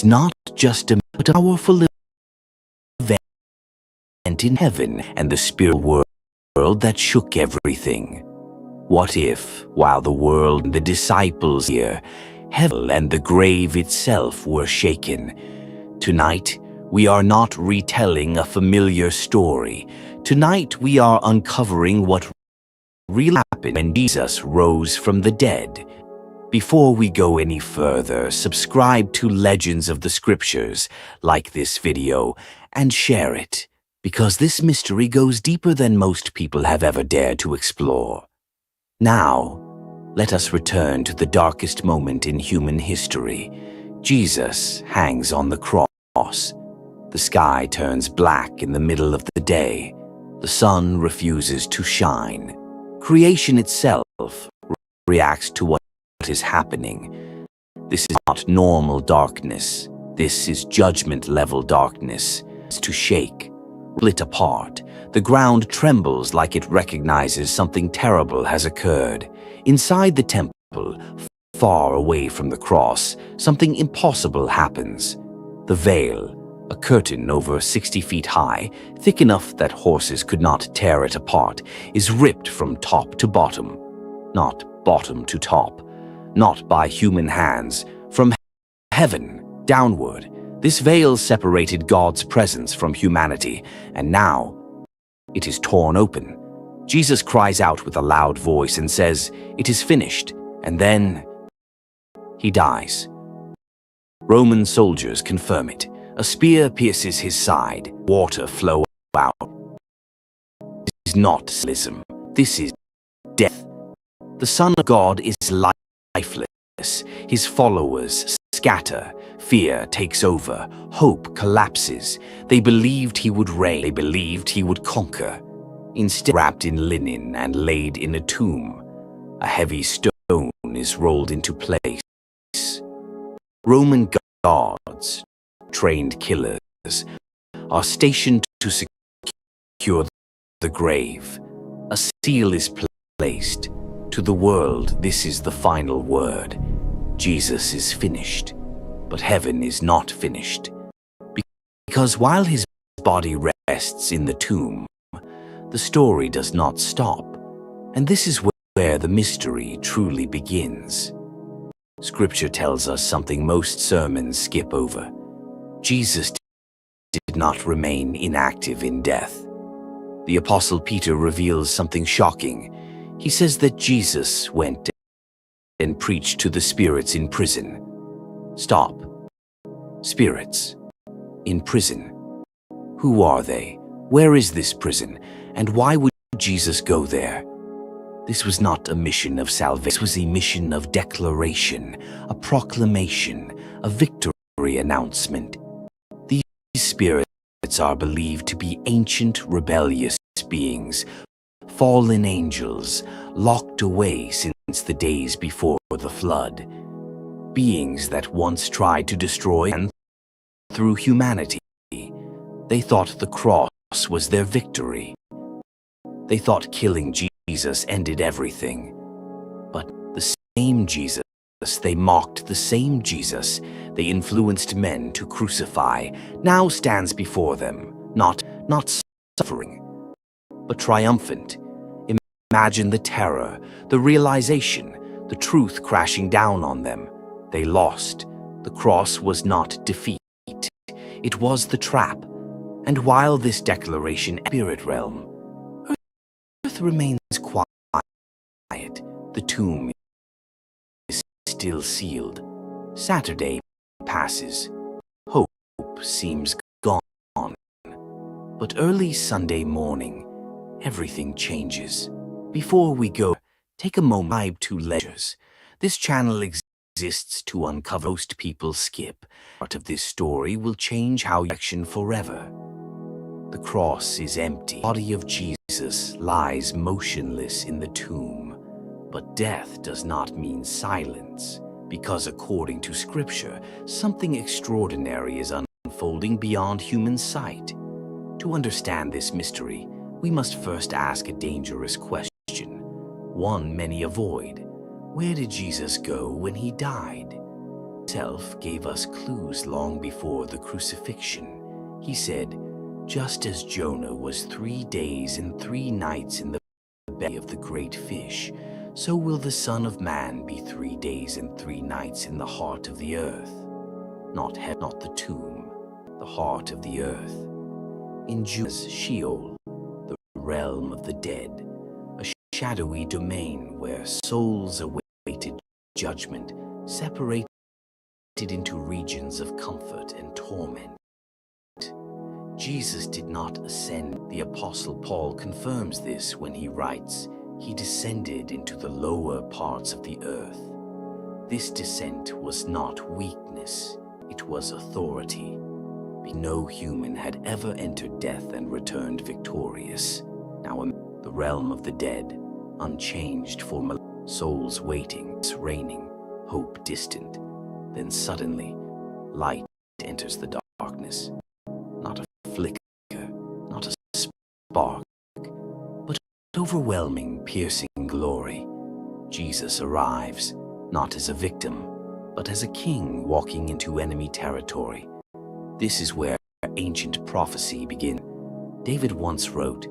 not just a powerful event in heaven and the spiritual world that shook everything. What if, while the world and the disciples here, heaven and the grave itself were shaken? Tonight, we are not retelling a familiar story. Tonight, we are uncovering what really happened when Jesus rose from the dead. Before we go any further, subscribe to Legends of the Scriptures, like this video, and share it, because this mystery goes deeper than most people have ever dared to explore. Now, let us return to the darkest moment in human history. Jesus hangs on the cross. The sky turns black in the middle of the day. The sun refuses to shine. Creation itself reacts to what is happening. This is not normal darkness. This is judgment-level darkness. It's to shake, split apart. The ground trembles like it recognizes something terrible has occurred. Inside the temple, far away from the cross, something impossible happens. The veil, a curtain over 60 feet high, thick enough that horses could not tear it apart, is ripped from top to bottom. Not bottom to top. Not by human hands. From heaven downward. This veil separated God's presence from humanity, and now it is torn open. Jesus cries out with a loud voice and says, "It is finished," and then he dies. Roman soldiers confirm it. A spear pierces his side. Water flows out. This is not symbolism. This is death. The Son of God is lifeless. His followers scatter. Fear takes over. Hope collapses. They believed he would reign. They believed he would conquer. Instead, wrapped in linen and laid in a tomb, a heavy stone is rolled into place. Roman guards, trained killers, are stationed to secure the grave. A seal is placed. To the world, this is the final word. Jesus is finished. But heaven is not finished. Because while his body rests in the tomb, the story does not stop. And this is where the mystery truly begins. Scripture tells us something most sermons skip over. Jesus did not remain inactive in death. The Apostle Peter reveals something shocking. He says that Jesus went and preached to the spirits in prison. Stop. Spirits in prison. Who are they? Where is this prison? And why would Jesus go there? This was not a mission of salvation. This was a mission of declaration, a proclamation, a victory announcement. These spirits are believed to be ancient rebellious beings, fallen angels, locked away since the days before the flood. Beings that once tried to destroy and through humanity. They thought the cross was their victory. They thought killing Jesus ended everything. But the same Jesus they mocked, the same Jesus they influenced men to crucify, now stands before them, not suffering, but triumphant. Imagine the terror, the realization, the truth crashing down on them. They lost. The cross was not defeat. It was the trap. And while this declaration spirit realm, earth remains quiet. The tomb is still sealed. Saturday passes. Hope seems gone. But early Sunday morning, everything changes. Before we go, take a moment to Legends. This channel exists to uncover most people skip. Part of this story will change how you action forever. The cross is empty. The body of Jesus lies motionless in the tomb. But death does not mean silence, because according to Scripture, something extraordinary is unfolding beyond human sight. To understand this mystery, we must first ask a dangerous question, one many avoid. Where did Jesus go when he died? himself gave us clues long before the crucifixion. He said, "Just as Jonah was 3 days and 3 nights in the belly of the great fish, so will the Son of Man be 3 days and 3 nights in the heart of the earth." Not heaven, not the tomb, the heart of the earth. In Judas, Sheol, the realm of the dead, a shadowy domain where souls awaited judgment, separated into regions of comfort and torment. Jesus did not ascend. The Apostle Paul confirms this when he writes, "He descended into the lower parts of the earth." This descent was not weakness, it was authority. No human had ever entered death and returned victorious. Now the realm of the dead, unchanged for souls waiting, reigning, hope distant. Then suddenly, light enters the darkness. Not a flicker, not a spark, but overwhelming, piercing glory. Jesus arrives, not as a victim, but as a king walking into enemy territory. This is where ancient prophecy begins. David once wrote,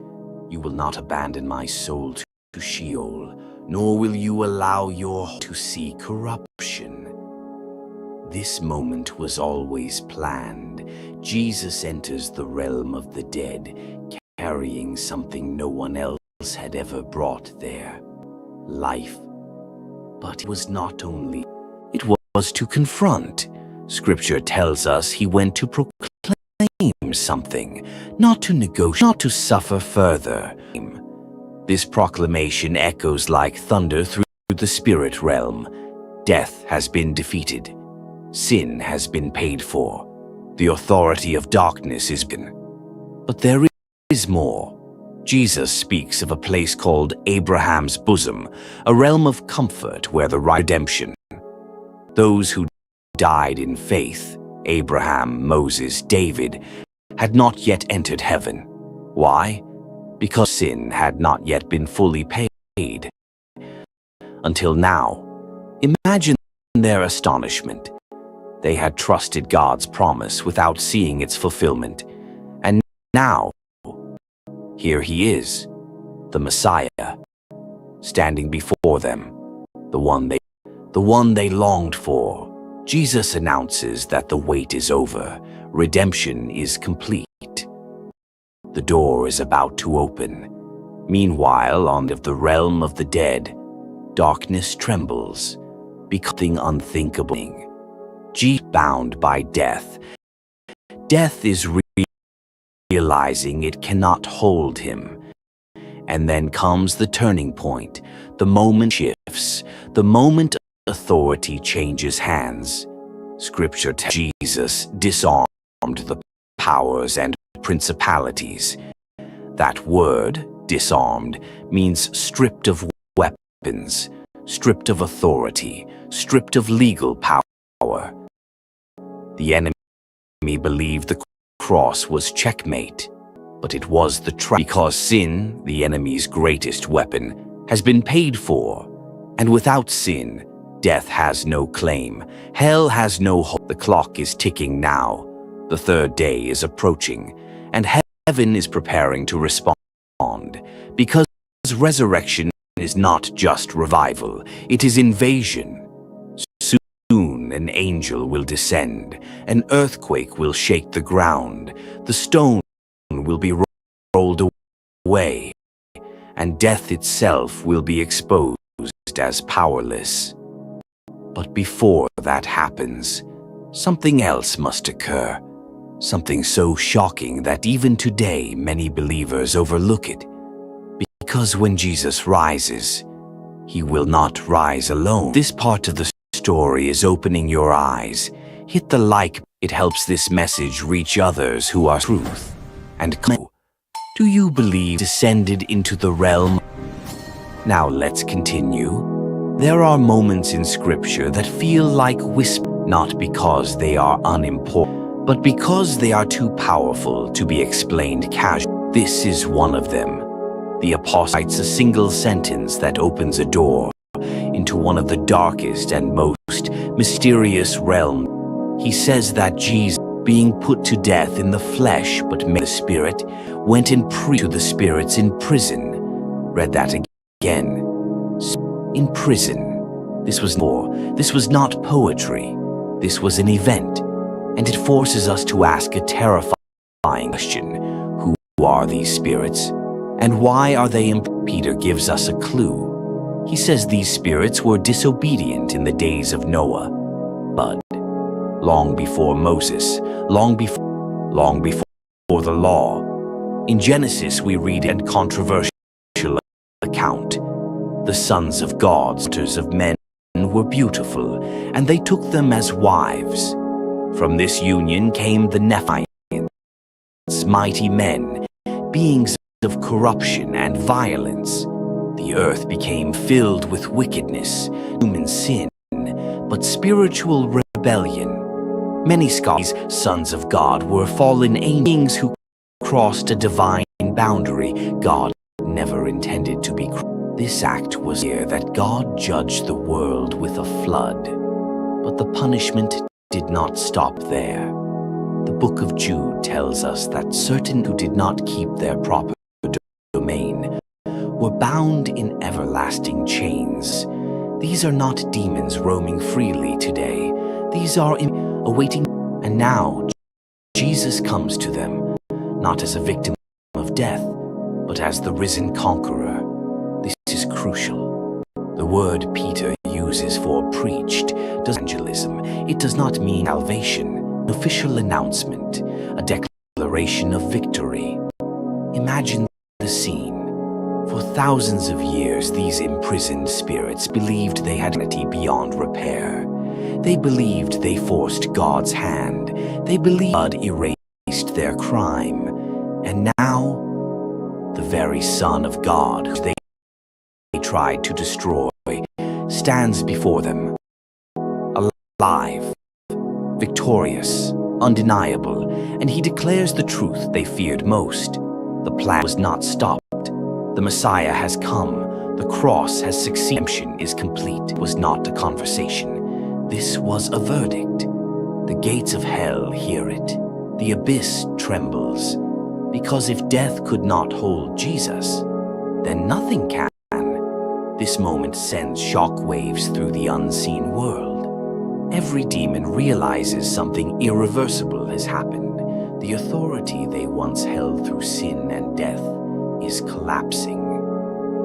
"You will not abandon my soul to Sheol, nor will you allow your to see corruption." This moment was always planned. Jesus enters the realm of the dead, carrying something no one else had ever brought there: life. But it was not only, it was to confront. Scripture tells us he went to proclaim something, not to negotiate, not to suffer further. This proclamation echoes like thunder through the spirit realm. Death has been defeated. Sin has been paid for. The authority of darkness is gone. But there is more. Jesus speaks of a place called Abraham's bosom, a realm of comfort where the redemption. Those who died in faith, Abraham, Moses, David, had not yet entered heaven. Why? Because sin had not yet been fully paid. Until now. Imagine their astonishment. They had trusted God's promise without seeing its fulfillment. And now, here he is, the Messiah, standing before them, the one they longed for. Jesus announces that the wait is over, redemption is complete. The door is about to open. Meanwhile, on the realm of the dead, darkness trembles, becoming unthinkable. Jesus bound by death. Death is realizing it cannot hold him. And then comes the turning point. The moment shifts, the moment authority changes hands. Scripture tells Jesus disarmed the powers and principalities. That word, disarmed, means stripped of weapons, stripped of authority, stripped of legal power. The enemy believed the cross was checkmate, but it was the trap, because sin, the enemy's greatest weapon, has been paid for, and without sin, death has no claim. Hell has no hope. The clock is ticking now. The third day is approaching, and heaven is preparing to respond. Because resurrection is not just revival, it is invasion. Soon an angel will descend. An earthquake will shake the ground. The stone will be rolled away, and death itself will be exposed as powerless. But before that happens, something else must occur. Something so shocking that even today many believers overlook it. Because when Jesus rises, he will not rise alone. This part of the story is opening your eyes. Hit the like. It helps this message reach others who are truth. And do you believe descended into the realm? Now let's continue. There are moments in Scripture that feel like whisper, not because they are unimportant, but because they are too powerful to be explained casually. This is one of them. The apostle writes a single sentence that opens a door into one of the darkest and most mysterious realm. He says that Jesus, being put to death in the flesh but made the spirit, went in to the spirits in prison. Read that again. In prison. This was not poetry. This was an event, and it forces us to ask a terrifying question. Who are these spirits? And why are they Peter gives us a clue. He says these spirits were disobedient in the days of Noah, but long before Moses, long before the law. In Genesis we read a controversial account. The sons of God, daughters of men, were beautiful, and they took them as wives. From this union came the Nephilim, mighty men, beings of corruption and violence. The earth became filled with wickedness, human sin, but spiritual rebellion. Many scholars, sons of God, were fallen beings who crossed a divine boundary God never intended to be crossed. This act was here that God judged the world with a flood. But the punishment did not stop there. The book of Jude tells us that certain who did not keep their proper domain were bound in everlasting chains. These are not demons roaming freely today. These are awaiting. And now Jesus comes to them, not as a victim of death, but as the risen conqueror. This is crucial. The word Peter uses for preached does evangelism. It does not mean salvation, an official announcement, a declaration of victory. Imagine the scene. For thousands of years, these imprisoned spirits believed they had eternity beyond repair. They believed they forced God's hand. They believed God erased their crime. And now, the very Son of God, who they tried to destroy, stands before them, alive, victorious, undeniable, and he declares the truth they feared most. The plan was not stopped. The Messiah has come. The cross has succeeded. Redemption is complete. It was not a conversation. This was a verdict. The gates of hell hear it. The abyss trembles. Because if death could not hold Jesus, then nothing can. This moment sends shock waves through the unseen world. Every demon realizes something irreversible has happened. The authority they once held through sin and death is collapsing.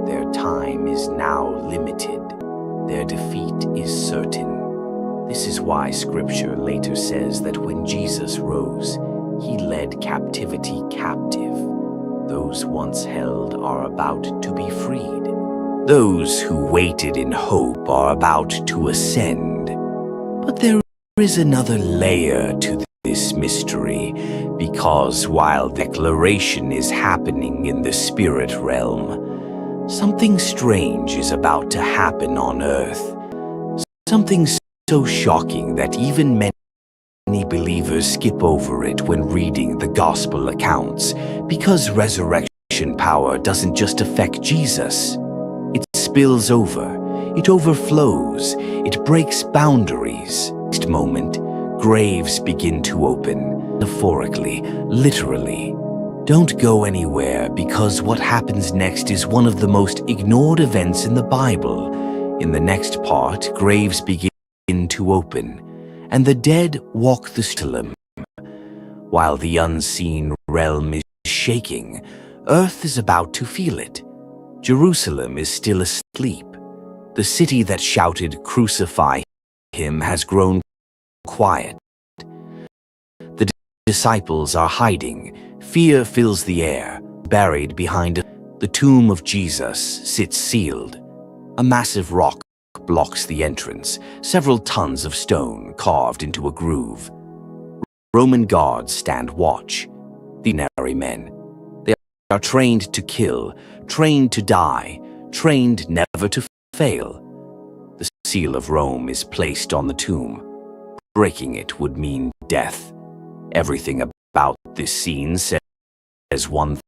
Their time is now limited. Their defeat is certain. This is why Scripture later says that when Jesus rose, he led captivity captive. Those once held are about to be freed. Those who waited in hope are about to ascend. But there is another layer to this mystery, because while declaration is happening in the spirit realm, something strange is about to happen on earth. Something so shocking that even many believers skip over it when reading the gospel accounts, because resurrection power doesn't just affect Jesus. It spills over, it overflows, it breaks boundaries. Next moment, graves begin to open, metaphorically, literally. Don't go anywhere, because what happens next is one of the most ignored events in the Bible. In the next part, graves begin to open, and the dead walk the street. While the unseen realm is shaking, earth is about to feel it. Jerusalem is still asleep. The city that shouted, "Crucify him," has grown quiet. The disciples are hiding. Fear fills the air. Buried behind the tomb of Jesus sits sealed. A massive rock blocks the entrance, several tons of stone carved into a groove. Roman guards stand watch. The ordinary men. They are trained to kill, trained to die, trained never to fail. The seal of Rome is placed on the tomb. Breaking it would mean death. Everything about this scene says one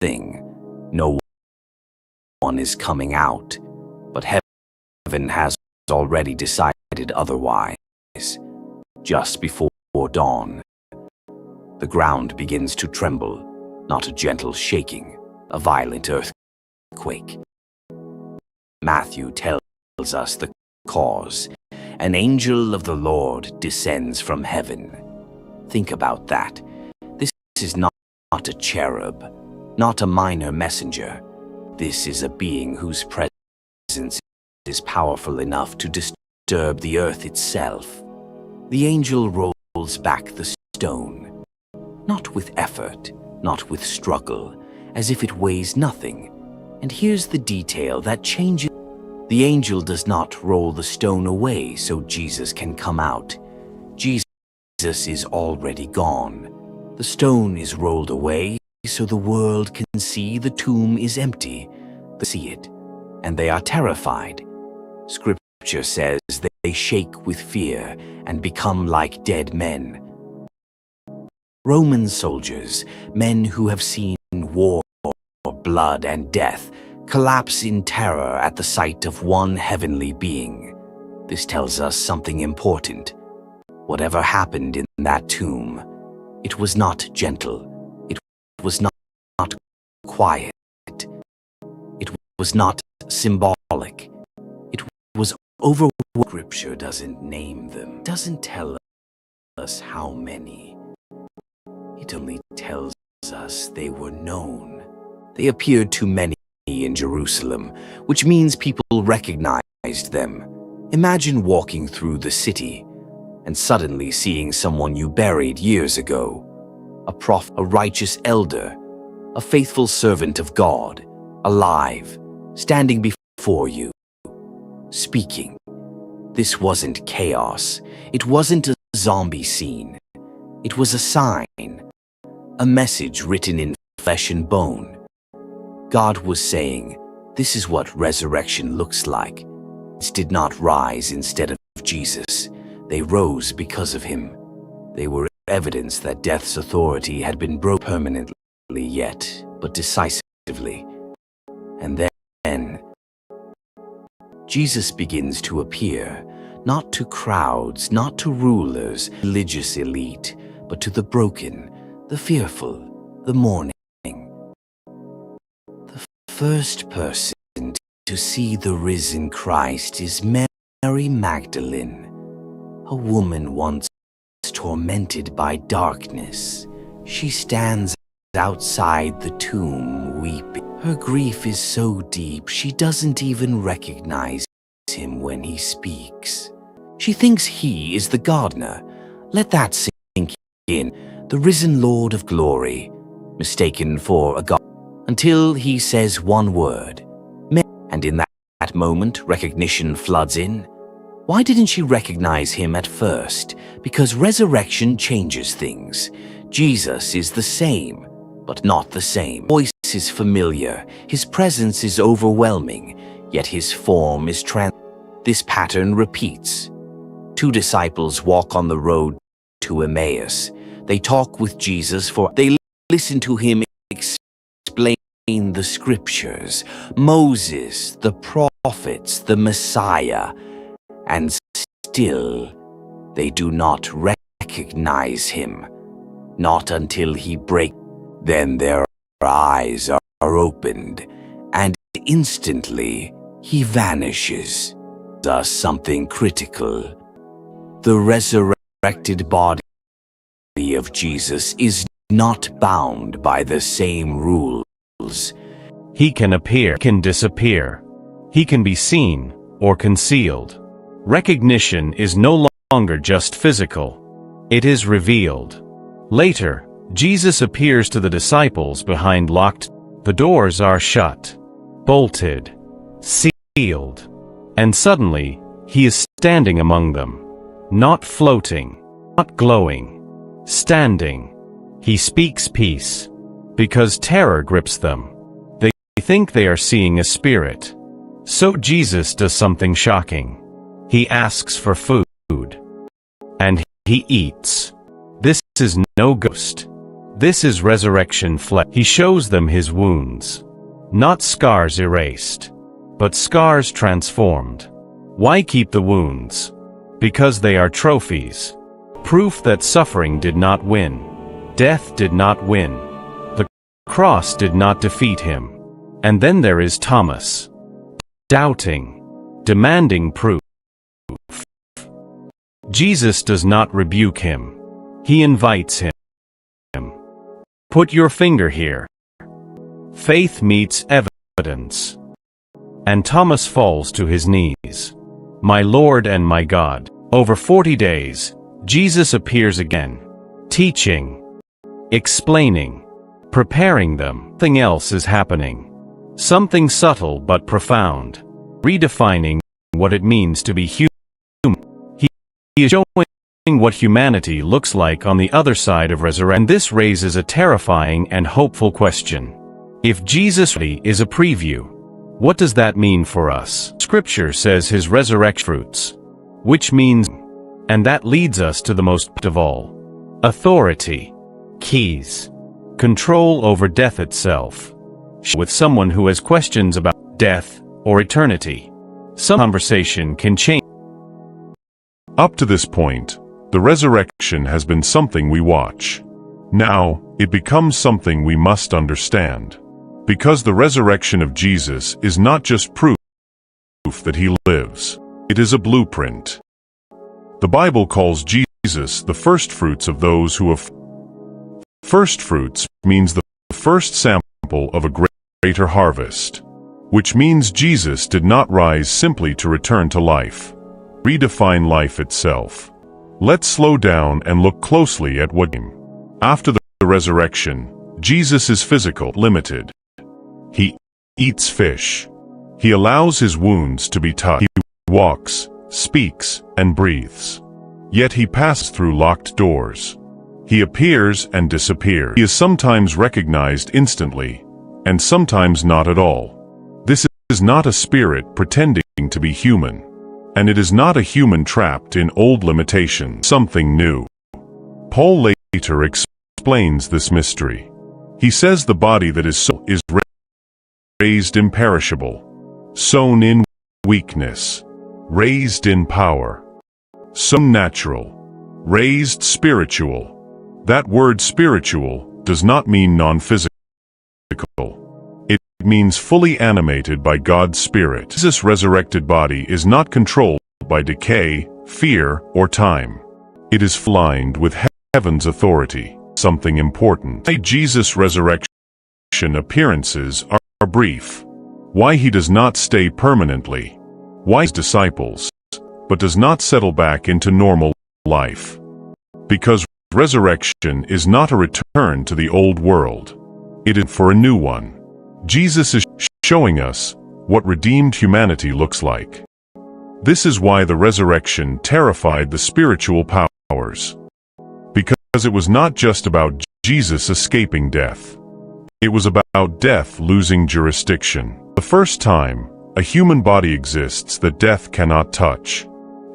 thing. No one is coming out, but heaven has already decided otherwise. Just before dawn, the ground begins to tremble, not a gentle shaking, a violent earthquake. Matthew tells us the cause. An angel of the Lord descends from heaven. Think about that. This is not a cherub, not a minor messenger. This is a being whose presence is powerful enough to disturb the earth itself. The angel rolls back the stone, not with effort, not with struggle, as if it weighs nothing. And here's the detail that changes. The angel does not roll the stone away so Jesus can come out. Jesus is already gone. The stone is rolled away so the world can see the tomb is empty. They see it, and they are terrified. Scripture says they shake with fear and become like dead men. Roman soldiers, men who have seen war, blood, and death, collapse in terror at the sight of one heavenly being. This tells us something important. Whatever happened in that tomb, it was not gentle. It was not quiet. It was not symbolic. It was overwhelming. Scripture doesn't name them, doesn't tell us how many. It only tells us they were known. They appeared to many in Jerusalem, which means people recognized them. Imagine walking through the city and suddenly seeing someone you buried years ago. A prophet, a righteous elder, a faithful servant of God, alive, standing before you, speaking. This wasn't chaos. It wasn't a zombie scene. It was a sign, a message written in flesh and bone. God was saying, this is what resurrection looks like. It did not rise instead of Jesus. They rose because of him. They were evidence that death's authority had been broken permanently yet, but decisively. And then Jesus begins to appear, not to crowds, not to rulers, religious elite, but to the broken, the fearful, the mourning. The first person to see the risen Christ is Mary Magdalene, a woman once tormented by darkness. She stands outside the tomb weeping. Her grief is so deep she doesn't even recognize him when he speaks. She thinks he is the gardener. Let that sink in. The risen Lord of glory, mistaken for a god, until he says one word. And in that moment, recognition floods in. Why didn't she recognize him at first? Because resurrection changes things. Jesus is the same, but not the same. His voice is familiar, his presence is overwhelming, yet his form is This pattern repeats. Two disciples walk on the road to Emmaus. They talk with Jesus they listen to him explain the scriptures, Moses, the prophets, the Messiah, and still they do not recognize him. Not until he breaks. Then their eyes are opened, and instantly he vanishes. Does something critical. The resurrected body of Jesus is not bound by the same rules. He can appear, can disappear. He can be seen or concealed. Recognition is no longer just physical. It is revealed. Later, Jesus appears to the disciples behind locked. The doors are shut, bolted, sealed, and suddenly, he is standing among them. Not floating, not glowing, standing. He speaks peace. Because terror grips them. They think they are seeing a spirit. So Jesus does something shocking. He asks for food. And he eats. This is no ghost. This is resurrection flesh. He shows them his wounds. Not scars erased, but scars transformed. Why keep the wounds? Because they are trophies. Proof that suffering did not win. Death did not win. The cross did not defeat him. And then there is Thomas. Doubting. Demanding proof. Jesus does not rebuke him. He invites him. Put your finger here. Faith meets evidence. And Thomas falls to his knees. My Lord and my God. Over 40 days, Jesus appears again, teaching, explaining, preparing them. Something else is happening. Something subtle but profound, redefining what it means to be human. He is showing what humanity looks like on the other side of resurrection. And this raises a terrifying and hopeful question. If Jesus is a preview, what does that mean for us? Scripture says his resurrection fruits, which means, and that leads us to the most of all, authority, keys, control over death itself. With someone who has questions about death or eternity, some conversation can change. Up to this point, the resurrection has been something we watch. Now, it becomes something we must understand. Because the resurrection of Jesus is not just proof that he lives, it is a blueprint. The Bible calls Jesus the firstfruits of those who have. Firstfruits means the first sample of a greater harvest, which means Jesus did not rise simply to return to life, redefine life itself. Let's slow down and look closely at what came. After the resurrection, Jesus is physical, limited. He eats fish. He allows his wounds to be touched. He walks, speaks, and breathes. Yet he passes through locked doors. He appears and disappears. He is sometimes recognized instantly, and sometimes not at all. This is not a spirit pretending to be human, and it is not a human trapped in old limitations. Something new. Paul later explains this mystery. He says the body that is soul is raised imperishable, sown in weakness, raised in power, sown natural, raised spiritual. That word spiritual does not mean non-physical. It means fully animated by God's Spirit. Jesus' resurrected body is not controlled by decay, fear, or time. It is lined with heaven's authority. Something important. Why Jesus' resurrection appearances are brief. Why he does not stay permanently. Why his disciples, but does not settle back into normal life. Because resurrection is not a return to the old world. It is for a new one. Jesus is showing us what redeemed humanity looks like. This is why the resurrection terrified the spiritual powers. Because it was not just about Jesus escaping death. It was about death losing jurisdiction. The first time a human body exists that death cannot touch,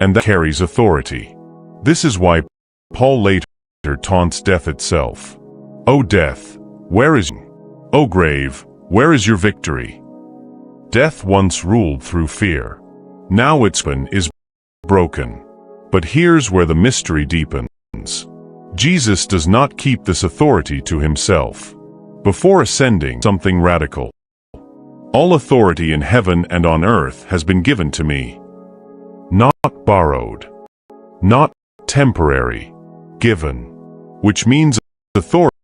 and that carries authority. This is why Paul later taunts death itself. O death, where is you? O grave, where is your victory? Death once ruled through fear. Now its weapon is broken. But here's where the mystery deepens. Jesus does not keep this authority to himself. Before ascending, something radical. All authority in heaven and on earth has been given to me. Not borrowed. Not temporary. Given. Which means authority